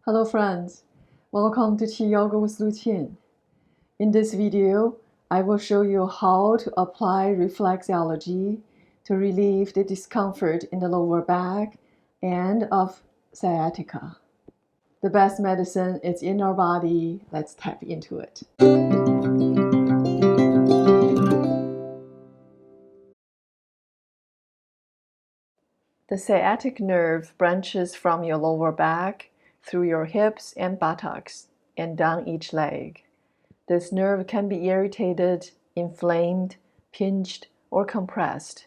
Hello friends, welcome to QiYoga with LuChin. In this video, I will show you how to apply reflexology to relieve the discomfort in the lower back and of sciatica. The best medicine is in our body. Let's tap into it. The sciatic nerve branches from your lower back through your hips and buttocks and down each leg. This nerve can be irritated, inflamed, pinched, or compressed,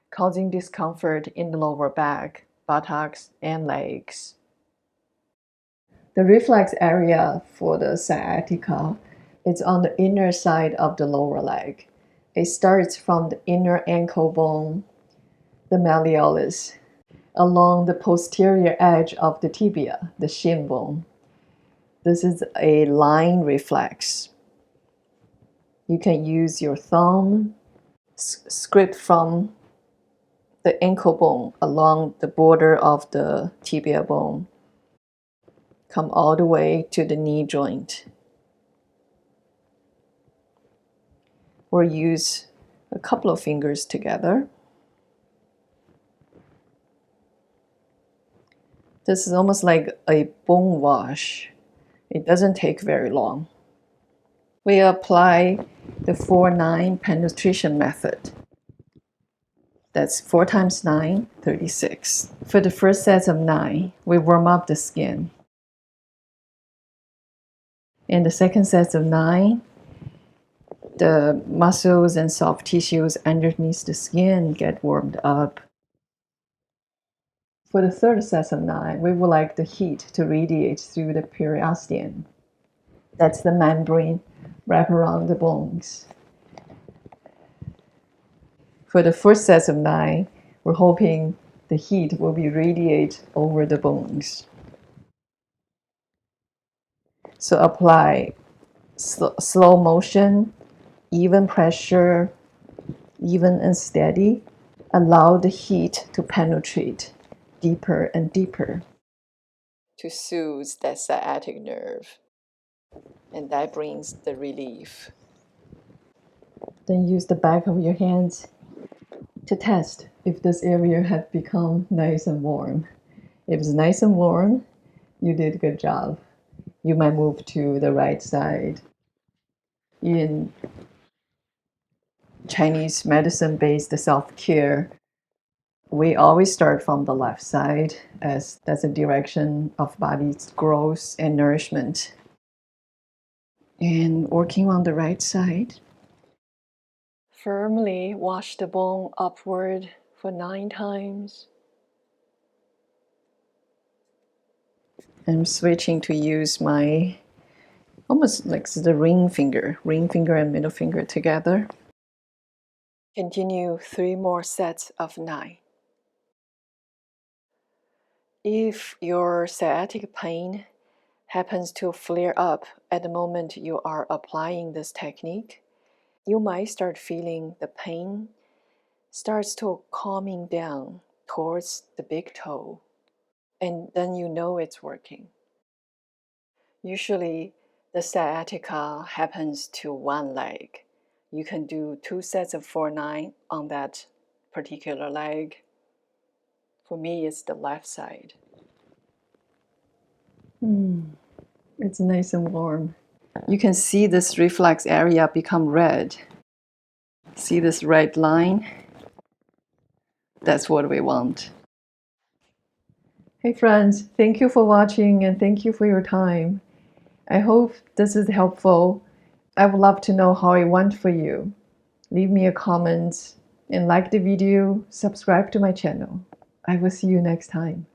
causing discomfort in the lower back, buttocks, and legs. The reflex area for the sciatica is on the inner side of the lower leg. It starts from the inner ankle bone, the malleolus, along the posterior edge of the tibia, the shin bone. This is a line reflex. You can use your thumb, scrape from the ankle bone along the border of the tibia bone, come all the way to the knee joint. Or use a couple of fingers together. This is almost like a bone wash. It doesn't take very long. We apply the 4-9 penetration method. That's 4 times 9, 36. For the first set of 9, we warm up the skin. In the second set of 9, the muscles and soft tissues underneath the skin get warmed up. For the third set of 9, we would like the heat to radiate through the periosteum. That's the membrane wrapped around the bones. For the first set of 9, we're hoping the heat will be radiate over the bones. So apply slow motion, even pressure, even and steady. Allow the heat to penetrate deeper and deeper to soothe that sciatic nerve. And that brings the relief. Then use the back of your hands to test if this area has become nice and warm. If it's nice and warm, you did a good job. You might move to the right side. In Chinese medicine-based self-care, we always start from the left side, as that's a direction of body's growth and nourishment. And working on the right side, firmly wash the bone upward for 9 times. I'm switching to use my almost like the ring finger and middle finger together. Continue 3 more sets of 9. If your sciatic pain happens to flare up at the moment you are applying this technique, you might start feeling the pain starts to calming down towards the big toe, and then you know it's working. Usually the sciatica happens to one leg. You can do 2 sets of 4-9 on that particular leg. For me, it's the left side. It's nice and warm. You can see this reflex area become red. See this red line? That's what we want. Hey friends, thank you for watching and thank you for your time. I hope this is helpful. I would love to know how it went for you. Leave me a comment and like the video, subscribe to my channel. I will see you next time.